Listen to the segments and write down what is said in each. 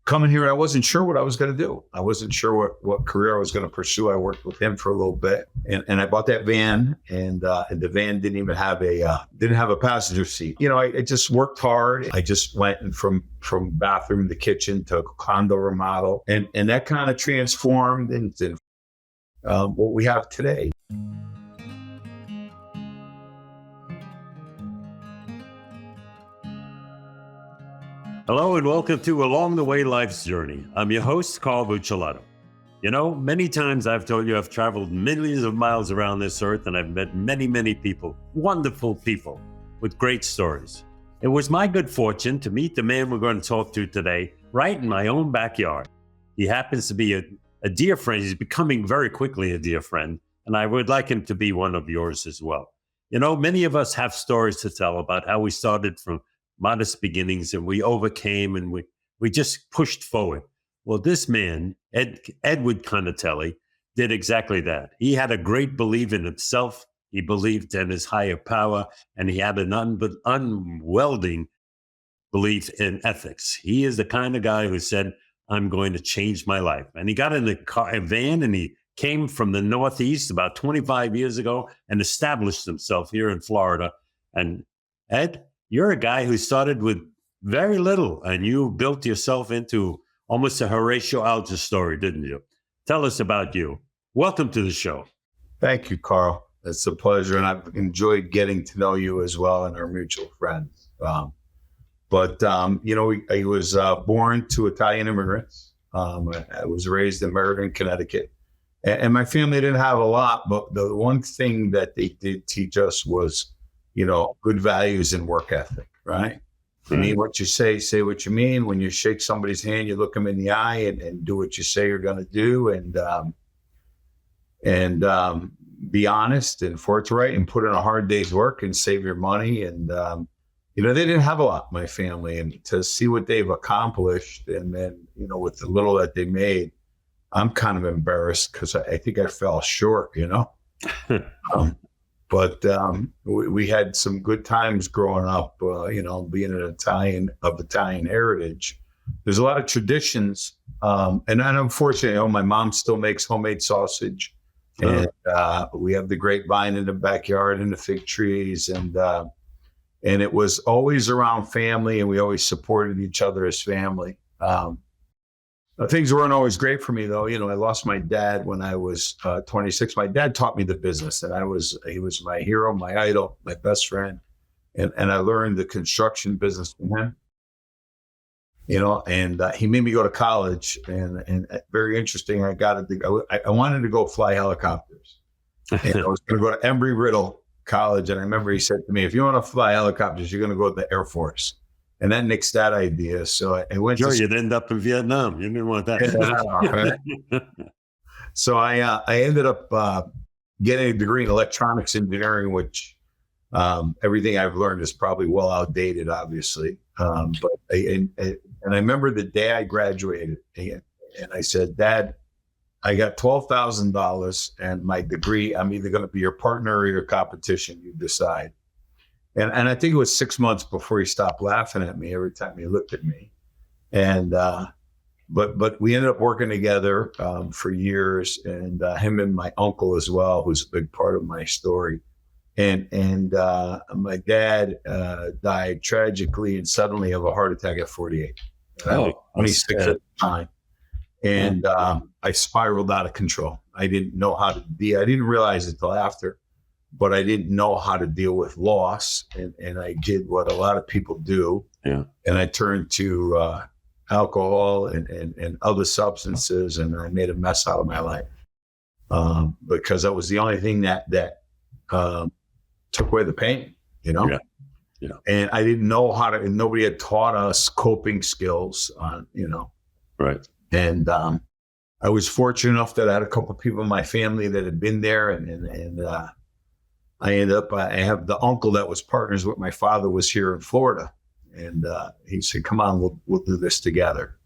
coming here, I wasn't sure what I was going to do. I wasn't sure what career I was going to pursue. I worked with him for a little bit, and I bought that van, and the van didn't even have a passenger seat. I just worked hard. I just went from bathroom to kitchen to condo remodel, and that kind of transformed into what we have today. Hello and welcome to Along the Way Life's Journey. I'm your host, Carl Buccellato. Many times I've told you I've traveled millions of miles around this earth and I've met many, many people, wonderful people with great stories. It was my good fortune to meet the man we're going to talk to today right in my own backyard. He happens to be a dear friend. He's becoming very quickly a dear friend, and I would like him to be one of yours as well. Many of us have stories to tell about how we started from modest beginnings and we overcame and we just pushed forward. Well, this man, Edward Cannatelli, did exactly that. He had a great belief in himself. He believed in his higher power, and he had an unwelding belief in ethics. He is the kind of guy who said, I'm going to change my life. And he got in a van and he came from the Northeast about 25 years ago and established himself here in Florida. And Ed, you're a guy who started with very little and you built yourself into almost a Horatio Alger story, didn't you? Tell us about you. Welcome to the show. Thank you, Carl. It's a pleasure. And I've enjoyed getting to know you as well and our mutual friends. I was born to Italian immigrants. I was raised in Meriden, Connecticut. And my family didn't have a lot, but the one thing that they did teach us was good values and work ethic, right? You mean what you say what you mean. When you shake somebody's hand, you look them in the eye and do what you say you're going to do and be honest and forthright and put in a hard day's work and save your money. And, they didn't have a lot, my family, and to see what they've accomplished and then, with the little that they made, I'm kind of embarrassed because I think I fell short, But we had some good times growing up, being an Italian of Italian heritage. There's a lot of traditions. And unfortunately, my mom still makes homemade sausage. And we have the grapevine in the backyard and the fig trees. And it was always around family, and we always supported each other as family. Things weren't always great for me, though. I lost my dad when I was 26. My dad taught me the business, and he was my hero, my idol, my best friend. And I learned the construction business from him, and he made me go to college. And very interesting, I wanted to go fly helicopters. And I was going to go to Embry-Riddle College. And I remember he said to me, if you want to fly helicopters, you're going to go to the Air Force. And that nixed that idea. So I went you'd end up in Vietnam. You didn't want that. So I ended up getting a degree in electronics engineering, which everything I've learned is probably well outdated, obviously. But I remember the day I graduated, and I said, Dad, I got $12,000 and my degree. I'm either going to be your partner or your competition. You decide. And I think it was 6 months before he stopped laughing at me every time he looked at me. And but we ended up working together for years, and him and my uncle as well, who's a big part of my story. And my dad died tragically and suddenly of a heart attack at 48. I was 26 at the time. And I spiraled out of control. I didn't know how to I didn't realize it till after. But I didn't know how to deal with loss. And I did what a lot of people do. Yeah. And I turned to alcohol and other substances, and I made a mess out of my life because that was the only thing that took away the pain, Yeah. And I didn't know how to, and nobody had taught us coping skills on, Right. And I was fortunate enough that I had a couple of people in my family that had been there, and I ended up, I have the uncle that was partners with my father was here in Florida. And he said, come on, we'll do this together.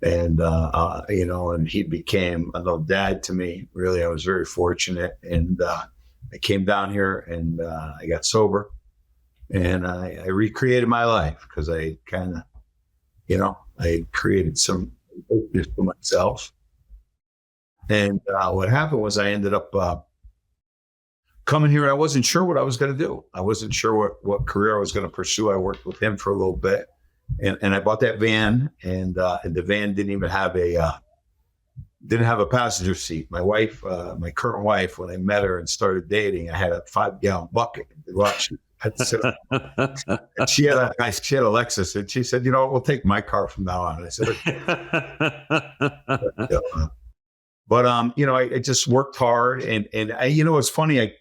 And, and he became a little dad to me. Really, I was very fortunate. And I came down here and I got sober and I recreated my life because I kind of, I created some just for myself. And what happened was I ended up coming here. I wasn't sure what I was going to do. I wasn't sure what career I was going to pursue. I worked with him for a little bit, and I bought that van, and the van didn't even have a passenger seat. My wife, my current wife, when I met her and started dating, I had a 5-gallon bucket. She had to sit and she had a Lexus, and she said, we'll take my car from now on. And I said, okay. But I just worked hard, and it's funny. I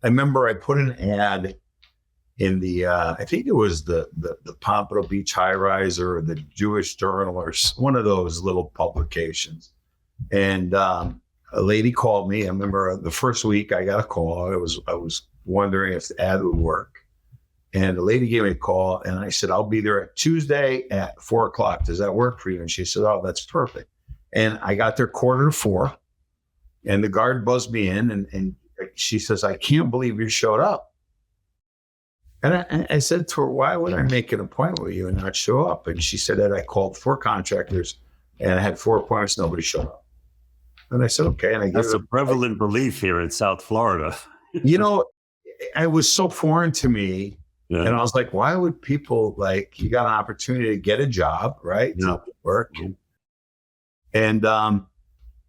remember I put an ad in the I think it was the Pompano Beach High Rise or the Jewish Journal or one of those little publications. And a lady called me. I remember the first week I got a call. I was wondering if the ad would work. And the lady gave me a call, and I said, I'll be there at Tuesday at 4:00. Does that work for you? And she said, oh, that's perfect. And I got there 3:45, and the guard buzzed me in, and she says, I can't believe you showed up. And I said to her, why would I make an appointment with you and not show up? And she said that I called 4 contractors, and I had 4 appointments, nobody showed up. And I said, okay. And that's a prevalent belief here in South Florida. It was so foreign to me. Yeah. And I was like, why would people, you got an opportunity to get a job, right? Yeah. To work. Yeah. And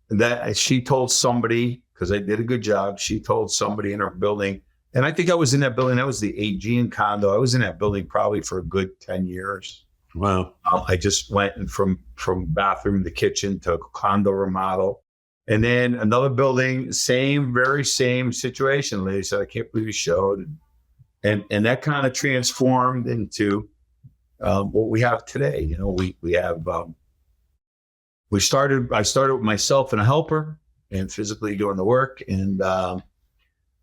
that she told somebody, because I did a good job, she told somebody in her building, and I think I was in that building. That was the Aegean condo. I was in that building probably for a good 10 years. Wow. I just went from bathroom to kitchen to condo remodel. And then another building, very same situation. Lady said, I can't believe you showed. And that kind of transformed into what we have today. We have, I started with myself and a helper and physically doing the work. And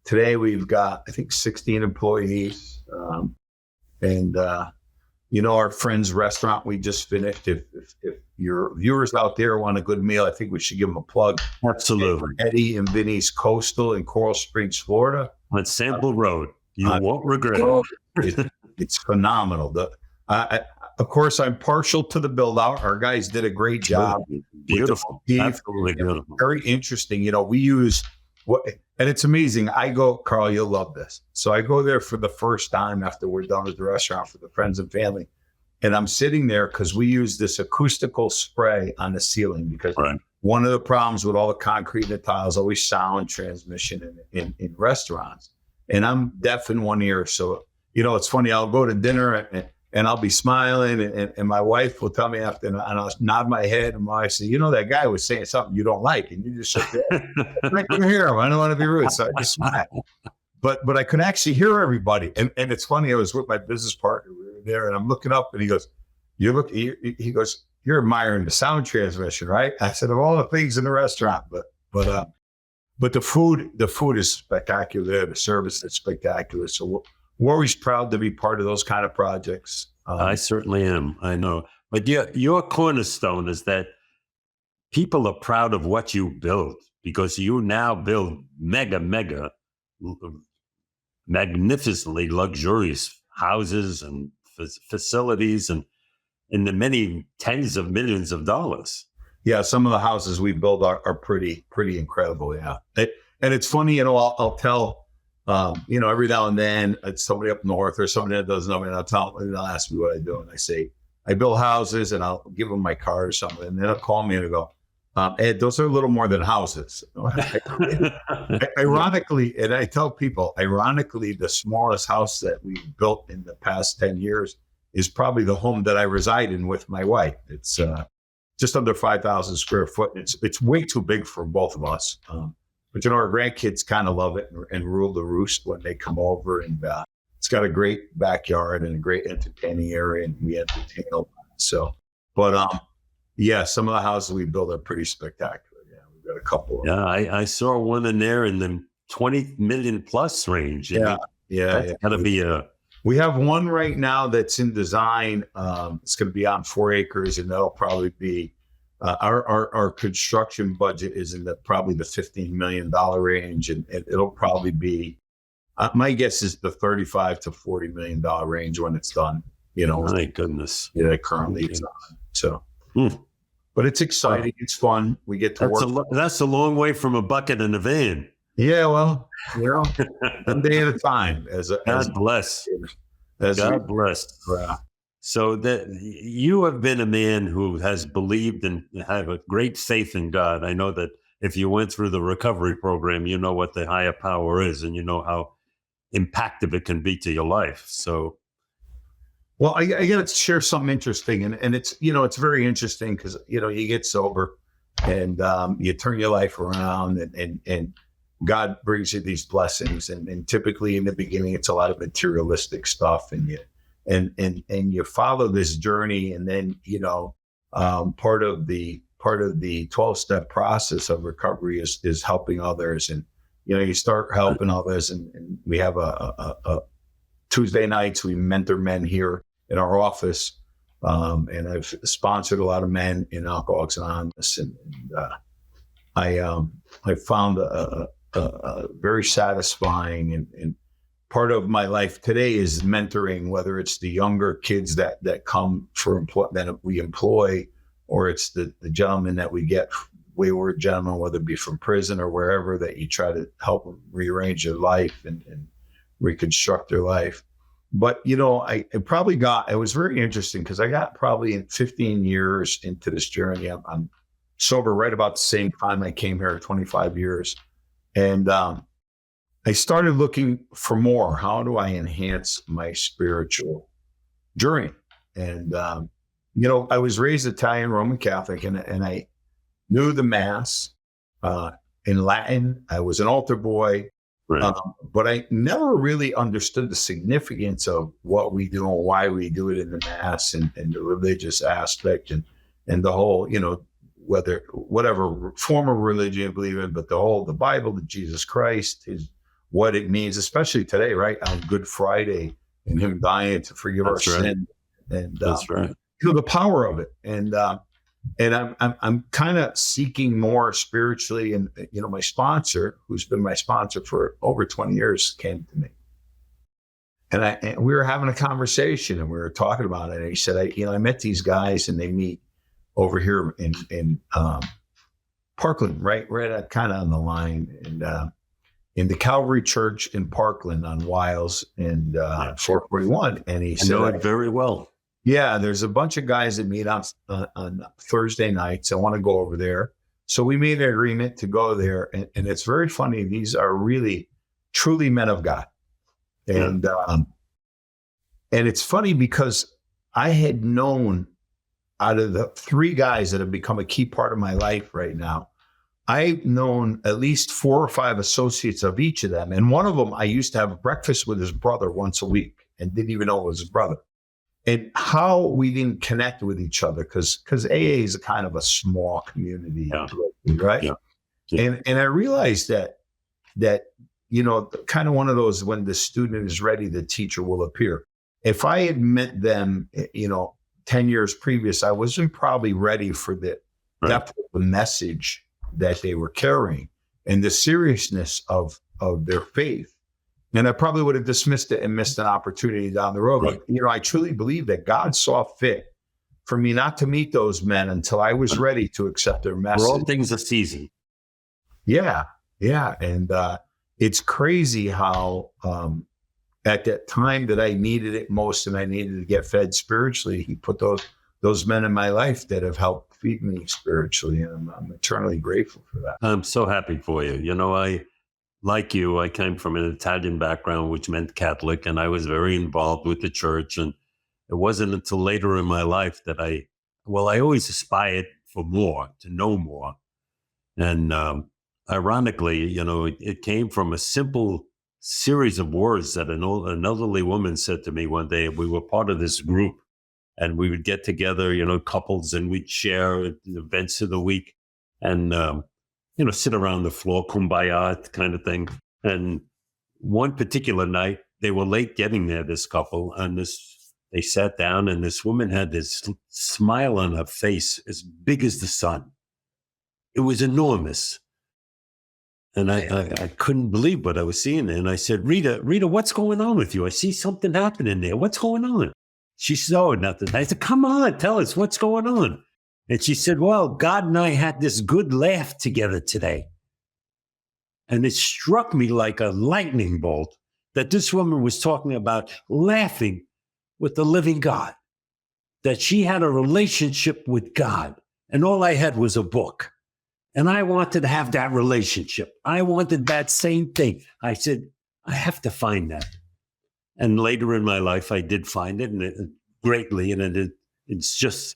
today we've got, I think, 16 employees. Our friend's restaurant we just finished. If your viewers out there want a good meal, I think we should give them a plug. Absolutely. Eddie and Vinny's Coastal in Coral Springs, Florida. On Sample Road. You won't regret it. It's phenomenal. Of course, I'm partial to the build out. Our guys did a great job. Beautiful. Absolutely beautiful. Very interesting. We use and it's amazing. I go, Carl, you'll love this. So I go there for the first time after we're done with the restaurant for the friends and family. And I'm sitting there because we use this acoustical spray on the ceiling because one of the problems with all the concrete and the tiles, always sound transmission in restaurants. And I'm deaf in one ear. So, it's funny. I'll go to dinner and I'll be smiling and my wife will tell me after, and I'll nod my head, and my wife says, that guy was saying something you don't like, and you just sit there. I can hear him. I don't want to be rude, so I just smile. But I could actually hear everybody, and it's funny. I was with my business partner. We were there, and I'm looking up, and he goes, he goes, you're admiring the sound transmission, right? I said, of all the things in the restaurant, but the food is spectacular. The service is spectacular. So we're always proud to be part of those kind of projects. I certainly am. I know. But your cornerstone is that people are proud of what you build because you now build mega, magnificently luxurious houses and facilities and in the many tens of millions of dollars. Yeah, some of the houses we build are pretty incredible. Yeah, and it's funny. I'll tell. Every now and then it's somebody up north or somebody that doesn't know me, and they'll ask me what I do. And I say, I build houses, and I'll give them my card or something. And then they'll call me and they'll go, Ed, those are a little more than houses. Ironically, and I tell people, the smallest house that we built in the past 10 years is probably the home that I reside in with my wife. It's just under 5,000 square foot. It's way too big for both of us. But our grandkids kind of love it and rule the roost when they come over. And it's got a great backyard and a great entertaining area, and we entertain a lot. So, but some of the houses we build are pretty spectacular. Yeah, we've got a couple. Yeah, I saw one in there in the 20 million plus range. Yeah. Gotta be We have one right now that's in design. It's going to be on 4 acres, and that'll probably be. Our construction budget is in probably the $15 million range, and it'll probably be, my guess is the $35 to $40 million range when it's done. My goodness. Yeah, currently it's on. So, but it's exciting. It's fun. We get to work. That's a long way from a bucket and a van. Yeah, well, one day at a time. God bless. God bless. Yeah. So that you have been a man who has believed and have a great faith in God. I know that if you went through the recovery program, you know what the higher power is, and you know how impactful it can be to your life. So, well, I got to share something interesting, and it's it's very interesting because you get sober, and you turn your life around, and God brings you these blessings, and typically in the beginning it's a lot of materialistic stuff, and you follow this journey, and then part of the 12-step process of recovery is helping others, and you start helping others, and we have a Tuesday nights we mentor men here in our office, and I've sponsored a lot of men in Alcoholics Anonymous, and I found a very satisfying, and part of my life today is mentoring, whether it's the younger kids that come that we employ, or it's the gentlemen that we get, wayward gentlemen, whether it be from prison or wherever, that you try to help them rearrange their life and reconstruct their life. But, it was very interesting because I got probably in 15 years into this journey. I'm sober right about the same time I came here, 25 years. And I started looking for more. How do I enhance my spiritual journey? And, I was raised Italian Roman Catholic, and I knew the Mass in Latin. I was an altar boy, right. But I never really understood the significance of what we do and why we do it in the Mass, and the religious aspect, and the whole, whatever form of religion you believe in, but the Bible, the Jesus Christ, is what it means, especially today, right? On Good Friday, and him dying to forgive our sin. And that's right. The power of it. And I'm kind of seeking more spiritually. And, my sponsor, who's been my sponsor for over 20 years, came to me. And we were having a conversation, and we were talking about it. And he said, I met these guys, and they meet over here in Parkland, right at kind of on the line, and in the Calvary Church in Parkland on Wiles and 441. And he said, I know it very well. Yeah, there's a bunch of guys that meet on Thursday nights. I want to go over there. So we made an agreement to go there. And it's very funny. These are really, truly men of God. And it's funny because I had known, out of the 3 guys that have become a key part of my life right now, I've known at least 4 or 5 associates of each of them. And one of them, I used to have breakfast with his brother once a week and didn't even know it was his brother. And how we didn't connect with each other, because AA is a kind of a small community, right? Yeah. Yeah. And I realized that kind of one of those, when the student is ready, the teacher will appear. If I had met them, 10 years previous, I wasn't probably ready for the depth of the message that they were carrying and the seriousness of their faith. And I probably would have dismissed it and missed an opportunity down the road. Right. But, I truly believe that God saw fit for me not to meet those men until I was ready to accept their message. For all things a season. Yeah. Yeah. And it's crazy how at that time that I needed it most and I needed to get fed spiritually, he put those men in my life that have helped feed me spiritually. And I'm eternally grateful for that. I'm so happy for you. Like you, I came from an Italian background, which meant Catholic, and I was very involved with the church. And it wasn't until later in my life that I always aspired for more, to know more. And ironically, it came from a simple series of words that an elderly woman said to me one day. We were part of this group, and we would get together, couples, and we'd share events of the week. And sit around the floor, kumbaya kind of thing. And one particular night, they were late getting there, this couple, and they sat down, and this woman had this smile on her face as big as the sun. It was enormous. And I couldn't believe what I was seeing. And I said, Rita, what's going on with you? I see something happening there. What's going on? She said, oh, nothing. I said, come on, tell us what's going on. And she said, well, God and I had this good laugh together today. And it struck me like a lightning bolt that this woman was talking about laughing with the living God, that she had a relationship with God. And all I had was a book. And I wanted to have that relationship. I wanted that same thing. I said, I have to find that. And later in my life, I did find it, and greatly. And it's just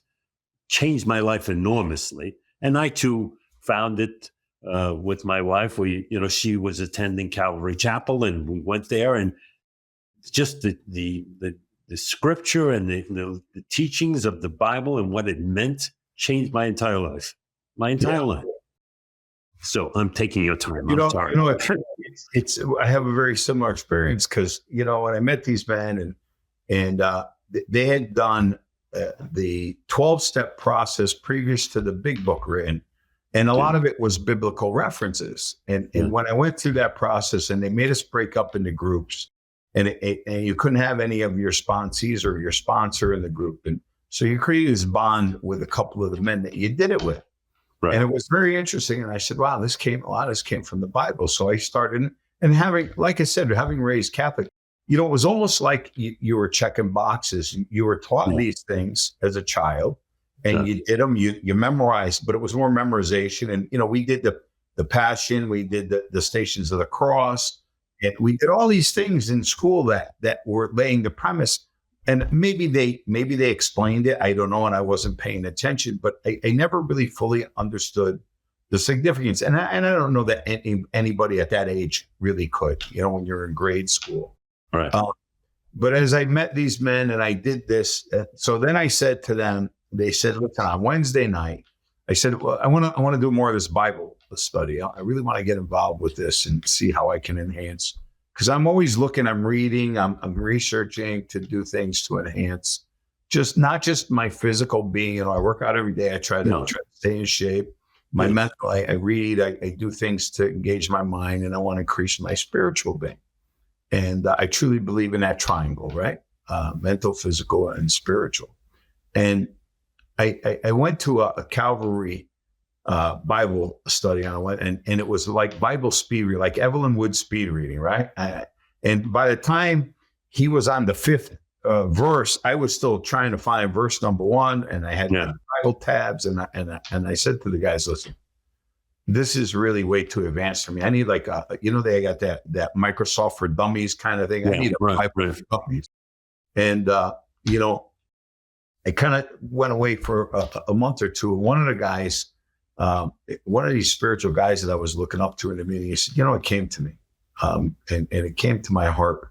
changed my life enormously. And I too found it with my wife. She was attending Calvary Chapel, and we went there, and just the scripture and the teachings of the Bible and what it meant changed my entire life. Life. So I'm taking your time. I'm sorry. I have a very similar experience because, when I met these men and they had done the 12-step process previous to the big book written. And a lot of it was biblical references. And when I went through that process, and they made us break up into groups, and you couldn't have any of your sponsees or your sponsor in the group. And so you created this bond with a couple of the men that you did it with. Right. And it was very interesting. And I said, wow, a lot of this came from the Bible. So I started, and having raised Catholic, it was almost like you were checking boxes. You were taught these things as a child, and you did them, you memorized, but it was more memorization. And, we did the Passion, we did the Stations of the Cross, and we did all these things in school that were laying the premise. And maybe they explained it. I don't know. And I wasn't paying attention, but I never really fully understood the significance. And I don't know that anybody at that age really could, when you're in grade school. Right. But as I met these men and I did this, so then I said to them, they said, look, on Wednesday night, I said, well, I want to do more of this Bible study. I really want to get involved with this and see how I can enhance. Because I'm always looking, I'm reading, I'm researching to do things to enhance not just my physical being. I work out every day. I try to stay in shape. My mental, I read, I do things to engage my mind, and I want to increase my spiritual being. And I truly believe in that triangle, right? Mental, physical, and spiritual. And I went to a Calvary Bible study and it was like Bible speed reading, like Evelyn Wood speed reading, right? And by the time he was on the fifth verse, I was still trying to find verse number 1, and I had the Bible tabs, and I said to the guys, listen, this is really way too advanced for me. I need they got that Microsoft for Dummies kind of thing. I need a Bible for Dummies. And I kind of went away for a month or two. One of the guys, one of these spiritual guys that I was looking up to in the meeting, he said, it came to me. And it came to my heart.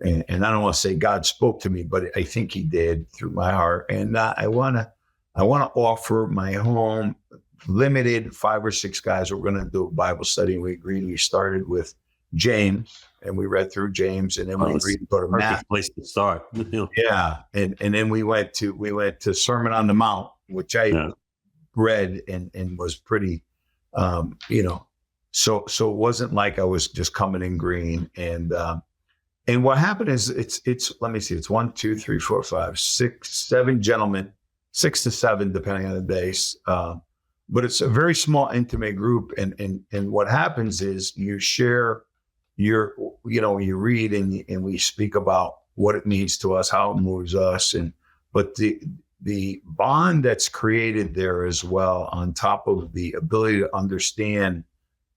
And I don't want to say God spoke to me, but I think he did through my heart. And I want to offer my home, limited 5 or 6 guys. We're going to do a Bible study. And we agreed. We started with James, and we read through James, and then we agreed to go to Matthew. Place to start. Yeah. And then we went to Sermon on the Mount, which I read and was pretty, so it wasn't like I was just coming in green. And what happened is it's let me see, it's 1, 2, 3, 4, 5, 6, 7 gentlemen, 6 to 7, depending on the days. But it's a very small, intimate group. And what happens is you share you read and we speak about what it means to us, how it moves us. But the bond that's created there as well, on top of the ability to understand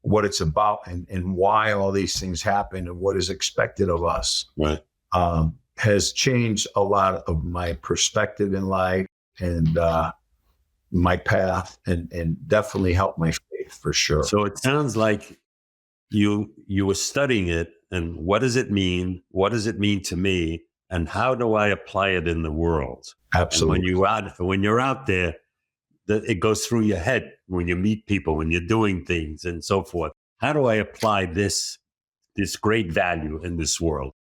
what it's about and why all these things happen and what is expected of us, right, has changed a lot of my perspective in life and my path, and definitely helped my faith for sure. So it sounds like you were studying it, and what does it mean? What does it mean to me? And how do I apply it in the world? Absolutely. And when you're out there, it goes through your head when you meet people, when you're doing things and so forth. How do I apply this great value in this world?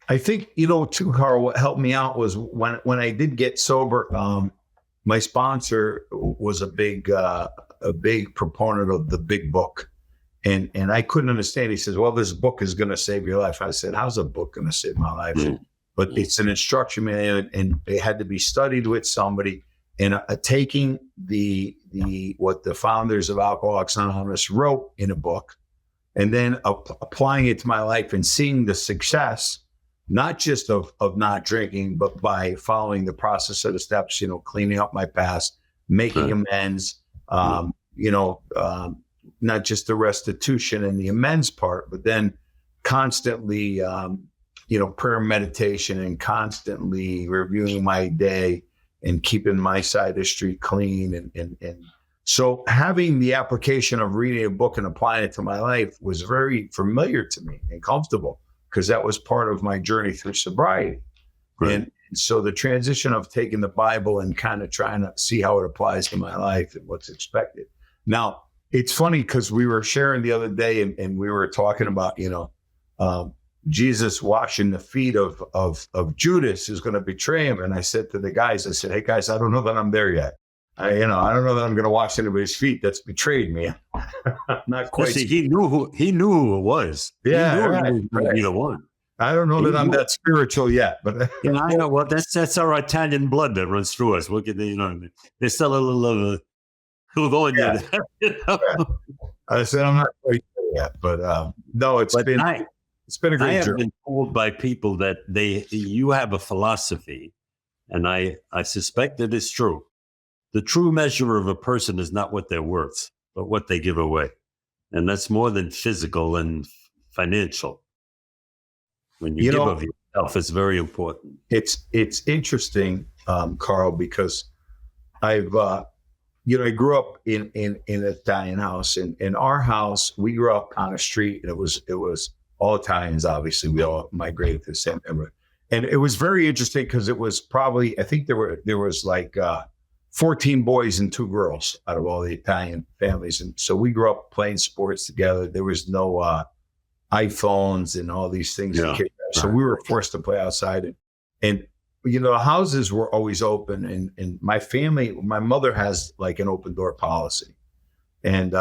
I think, too, Carl, what helped me out was when I did get sober, my sponsor was a big proponent of the big book. And I couldn't understand. He says, well, this book is going to save your life. I said, how's a book going to save my life? But it's an instruction manual, and it had to be studied with somebody. and taking the what the founders of Alcoholics Anonymous wrote in a book, and then applying it to my life and seeing the success, not just of not drinking, but by following the process of the steps, cleaning up my past, making amends, not just the restitution and the amends part, but then constantly, prayer and meditation, and constantly reviewing my day and keeping my side of the street clean. And so having the application of reading a book and applying it to my life was very familiar to me and comfortable, because that was part of my journey through sobriety. Right. And so the transition of taking the Bible and kind of trying to see how it applies to my life and what's expected. Now, it's funny because we were sharing the other day and we were talking about, Jesus washing the feet of Judas, who's going to betray him. And I said to the guys, hey guys, I don't know that I'm there yet. I don't know that I'm going to wash anybody's feet that's betrayed me. Not quite. See, he knew who it was. Yeah, he knew right. He was the one. I don't know that I'm that spiritual yet, but I know. Well, that's our Italian blood that runs through us. Look at there's still a little going there. I said I'm not quite there yet, but no, it's been a great I have journey. been told by people that you have a philosophy, and I suspect that it's true. The true measure of a person is not what they're worth, but what they give away. And that's more than physical and financial. When you give of yourself, it's very important. It's interesting, Carl, because I grew up in an Italian house. In our house, we grew up on a street, and it was all Italians. Obviously, we all migrated to the same neighborhood. And it was very interesting because it was probably, I think there was like 14 boys and 2 girls out of all the Italian families. And so we grew up playing sports together. There was no iPhones and all these things. Yeah. So we were forced to play outside. And the houses were always open. And my family, my mother has like an open door policy. And,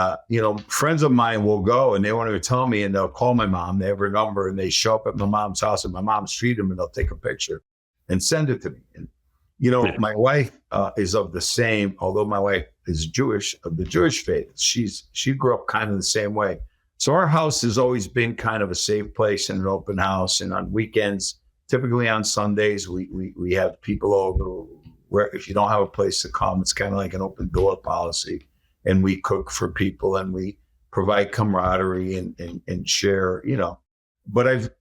friends of mine will go and they want to tell me, and they'll call my mom. They have her number and they show up at my mom's house, and my mom's treat them, and they'll take a picture and send it to me. And, my wife is of the same, although my wife is Jewish, of the Jewish faith. She grew up kind of the same way. So our house has always been kind of a safe place and an open house. And on weekends, typically on Sundays, we have people over where if you don't have a place to come, it's kind of like an open door policy. And we cook for people and we provide camaraderie and share, But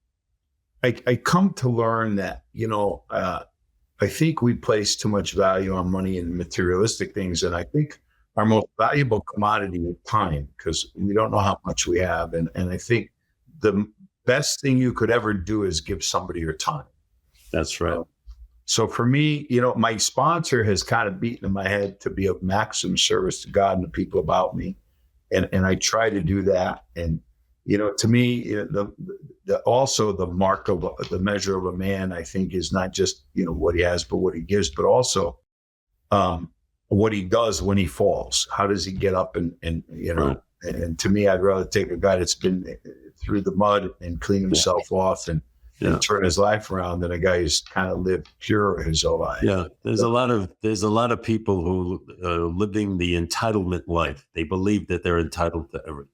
I come to learn that, I think we place too much value on money and materialistic things. And I think our most valuable commodity is time, because we don't know how much we have. And I think the best thing you could ever do is give somebody your time. That's right. So for me, my sponsor has kind of beaten in my head to be of maximum service to God and the people about me. And I try to do that. And, to me, also the mark of the measure of a man, I think, is not just, what he has, but what he gives, but also what he does when he falls. How does he get up and Right. And to me, I'd rather take a guy that's been through the mud and clean himself off and turn his life around than a guy who's kind of lived pure his whole life. Yeah. There's a lot of people who are living the entitlement life. They believe that they're entitled to everything.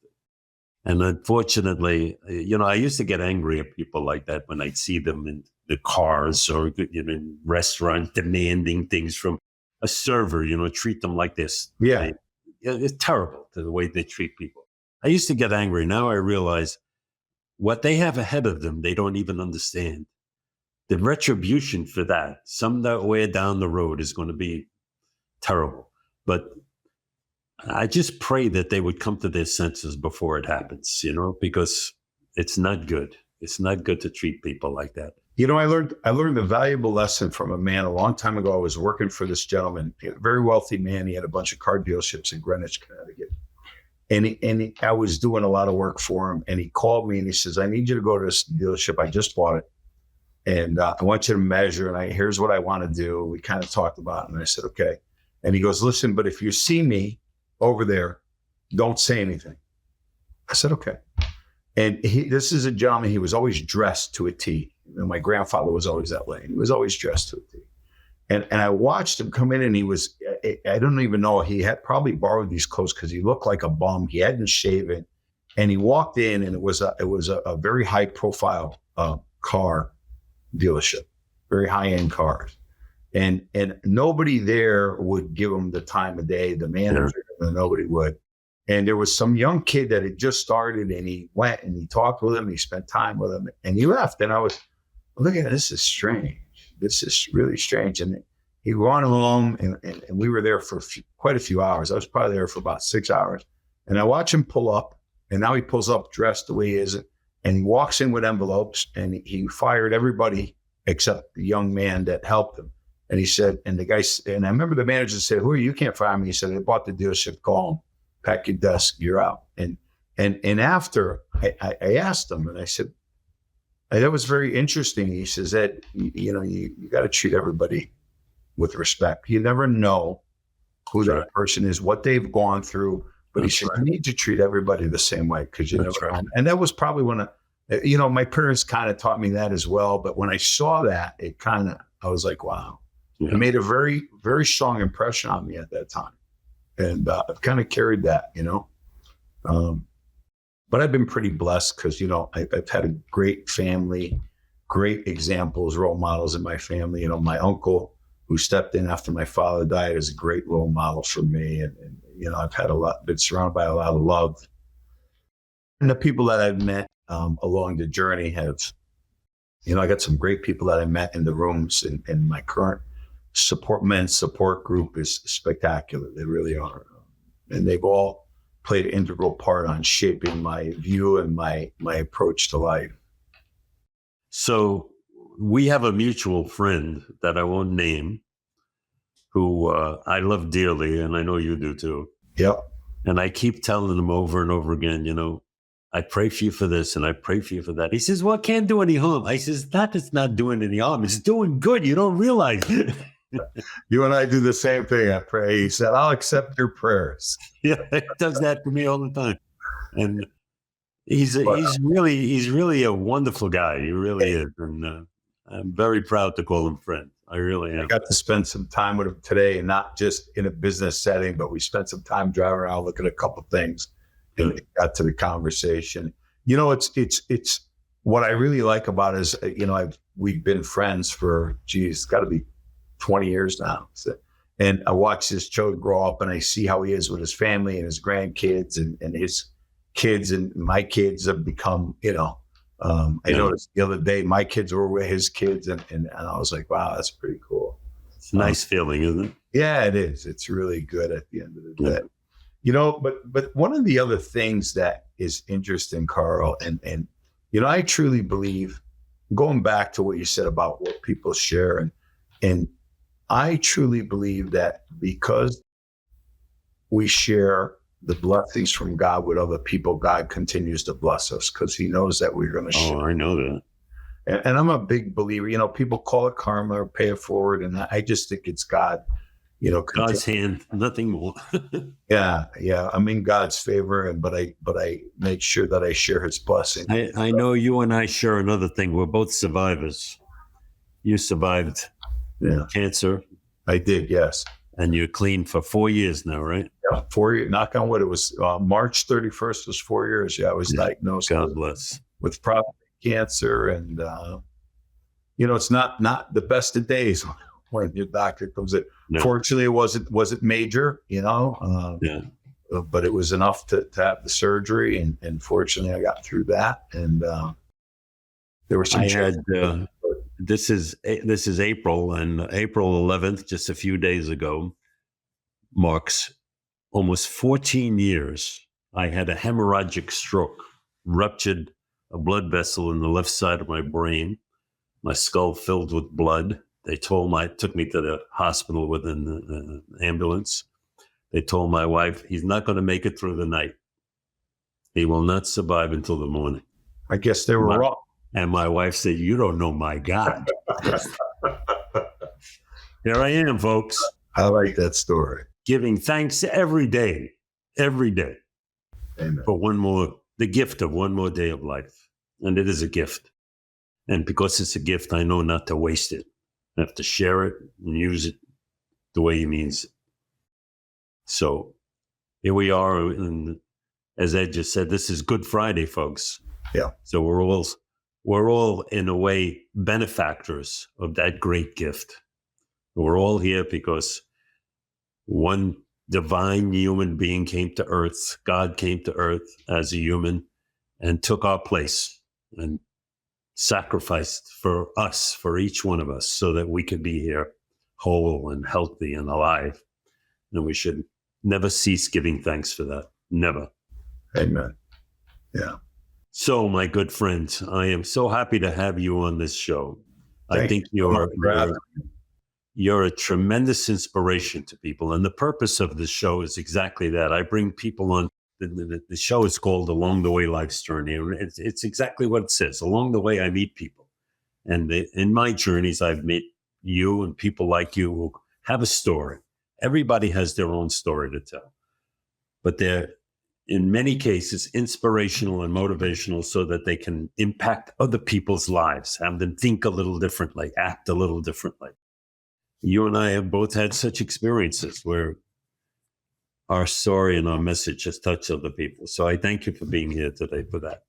And unfortunately, I used to get angry at people like that when I'd see them in the cars or in restaurants demanding things from a server, treat them like this. Yeah. It's terrible the way they treat people. I used to get angry. Now I realize what they have ahead of them, they don't even understand. The retribution for that, somewhere down the road, is going to be terrible. But I just pray that they would come to their senses before it happens, because it's not good. It's not good to treat people like that. I learned a valuable lesson from a man a long time ago. I was working for this gentleman, a very wealthy man. He had a bunch of car dealerships in Greenwich, Connecticut. And I was doing a lot of work for him. And he called me and he says, I need you to go to this dealership. I just bought it. And I want you to measure. And here's what I want to do. We kind of talked about it. And I said, okay. And he goes, listen, but if you see me over there, don't say anything. I said, okay. And this is a gentleman, he was always dressed to a T. My grandfather was always that way. He was always dressed to a T. And I watched him come in, and he was, I don't even know, he had probably borrowed these clothes because he looked like a bum. He hadn't shaven, and he walked in, and it was a very high profile car dealership, very high end cars, and nobody there would give him the time of day. The manager, nobody would. And there was some young kid that had just started, and he went and he talked with him. He spent time with him, and he left. And I was looking at this is strange. This is really strange. And he went home, and we were there for quite a few hours. I was probably there for about 6 hours. And I watch him pull up, and now he pulls up dressed the way he is, and he walks in with envelopes, and he fired everybody except the young man that helped him. And he said, and the guy, and I remember the manager said, "Who are you? You can't fire me." He said, "I bought the dealership. Call him. Pack your desk, you're out." And after I asked him, and I said, that was very interesting. He says that, you got to treat everybody with respect. You never know who that person is, what they've gone through, but he said, you need to treat everybody the same way, because you never know. And that was probably one of, my parents kind of taught me that as well. But when I saw that, I was like, wow. It made a very, very strong impression on me at that time. And I've kind of carried that, but I've been pretty blessed because, I've had a great family, great examples, role models in my family. My uncle who stepped in after my father died is a great role model for me. And I've had been surrounded by a lot of love. And the people that I've met along the journey have, I got some great people that I met in the rooms, and my current men's support group is spectacular. They really are. And they've all played an integral part on shaping my view and my approach to life. So we have a mutual friend that I won't name, who I love dearly, and I know you do too. Yep. And I keep telling him over and over again, I pray for you for this, and I pray for you for that. He says, "Well, it can't do any harm." I says, it's not doing any harm. It's doing good. You don't realize it. You and I do the same thing. I pray. He said, "I'll accept your prayers." Yeah, he does that for me all the time. And he's really a wonderful guy. He really is. And I'm very proud to call him friend. I really am. I got to spend some time with him today, and not just in a business setting, but we spent some time driving around looking at a couple of things, and it got to the conversation. It's what I really like about it is, we've been friends for, it's got to be 20 years now. And I watch this child grow up, and I see how he is with his family and his grandkids, and his kids and my kids have become, I noticed the other day, my kids were with his kids, and I was like, wow, that's pretty cool. It's a nice feeling, isn't it? Yeah, it is. It's really good at the end of the day. But one of the other things that is interesting, Carl, and I truly believe, going back to what you said about what people share, and I truly believe that because we share the blessings from God with other people, God continues to bless us, because he knows that we're going to share. Oh, I know that. And I'm a big believer, people call it karma or pay it forward. And I just think it's God, God's hand, nothing more. Yeah. I'm in God's favor, but I make sure that I share his blessing. I know you and I share another thing. We're both survivors. You survived cancer. I did, yes. And you're clean for 4 years now, right? Yeah, 4 years. Knock on wood. It was March 31st was 4 years. Yeah, I was diagnosed. God bless. With prostate cancer, and it's not the best of days when your doctor comes in. No. Fortunately, it wasn't major, but it was enough to have the surgery, and fortunately, I got through that. And there were some. This is April, and April 11th, just a few days ago, marks almost 14 years. I had a hemorrhagic stroke, ruptured a blood vessel in the left side of my brain, my skull filled with blood. They took me to the hospital with an ambulance. They told my wife, he's not going to make it through the night. He will not survive until the morning. I guess they were wrong. And my wife said, "You don't know my God." Here I am, folks. I like that story. Giving thanks every day. Amen. For the gift of one more day of life. And it is a gift. And because it's a gift, I know not to waste it. have to share it and use it the way he means it. So here we are. And as Ed just said, this is Good Friday, folks. Yeah. So we're all in a way benefactors of that great gift. We're all here because one divine human being came to earth. God came to earth as a human and took our place and sacrificed for us, for each one of us, so that we could be here whole and healthy and alive. And we should never cease giving thanks for that. Never. Amen. Yeah. So, my good friend, I am so happy to have you on this show. I think you're a tremendous inspiration to people. And the purpose of this show is exactly that. I bring people on. The show is called Along the Way Life's Journey. It's exactly what it says. Along the way, I meet people. And in my journeys, I've met you and people like you who have a story. Everybody has their own story to tell. But they're, in many cases, inspirational and motivational so that they can impact other people's lives, have them think a little differently, act a little differently. You and I have both had such experiences where our story and our message has touched other people. So I thank you for being here today for that.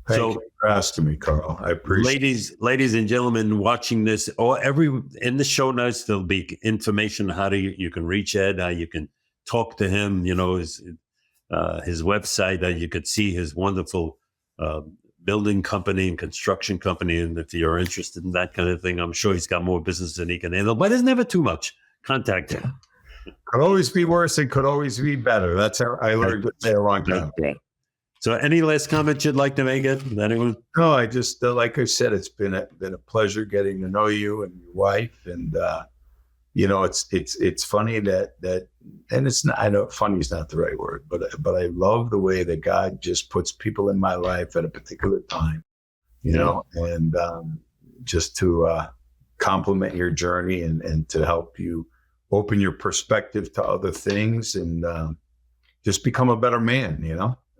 Thank you for asking me, Carl. I appreciate it. Ladies and gentlemen watching this, or in the show notes, there'll be information on how you can reach Ed, how you can talk to him, his website, you could see his wonderful building company and construction company. And if you're interested in that kind of thing, I'm sure he's got more business than he can handle, but there's never too much. Contact him. Could always be worse. It could always be better. That's how I learned to say a long time. So any last comments you'd like to make, Ed? Anyone? No, I just, like I said, it's been a pleasure getting to know you and your wife. And, it's funny that, and it's not, I know funny is not the right word, but I love the way that God just puts people in my life at a particular time, and just to complement your journey and to help you open your perspective to other things and just become a better man,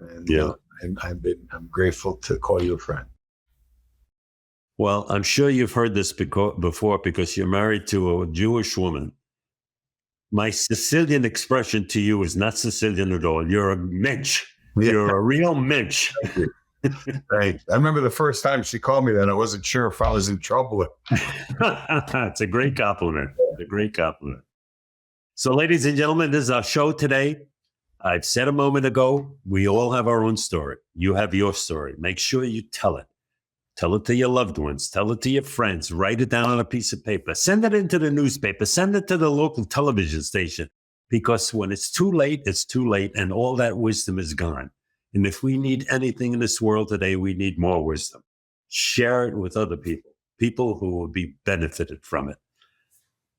And I'm grateful to call you a friend. Well, I'm sure you've heard this before because you're married to a Jewish woman. My Sicilian expression to you is not Sicilian at all. You're a mensch. Yeah. You're a real mensch. Right. I remember the first time she called me that, I wasn't sure if I was in trouble. It's a great compliment. It's a great compliment. So, ladies and gentlemen, this is our show today. I've said a moment ago, we all have our own story. You have your story. Make sure you tell it. Tell it to your loved ones. Tell it to your friends. Write it down on a piece of paper. Send it into the newspaper. Send it to the local television station. Because when it's too late, and all that wisdom is gone. And if we need anything in this world today, we need more wisdom. Share it with other people who will be benefited from it.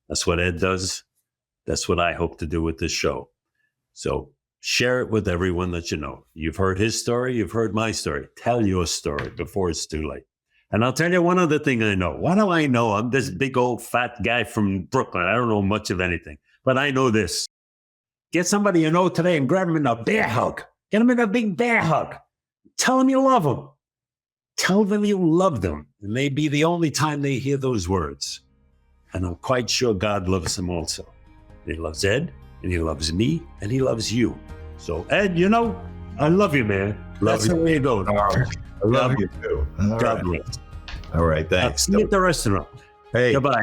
That's what Ed does. That's what I hope to do with this show. So share it with everyone that you know. You've heard his story. You've heard my story. Tell your story before it's too late. And I'll tell you one other thing I know. What do I know? I'm this big old fat guy from Brooklyn. I don't know much of anything, but I know this. Get somebody you know today and grab them in a bear hug. Get them in a big bear hug. Tell them you love them. Tell them you love them. It may be the only time they hear those words. And I'm quite sure God loves them also. He loves Ed, and he loves me, and he loves you. So, Ed, I love you, man. That's the way it goes. I love you too. God bless. All right, thanks. See you at the restaurant. Hey, goodbye.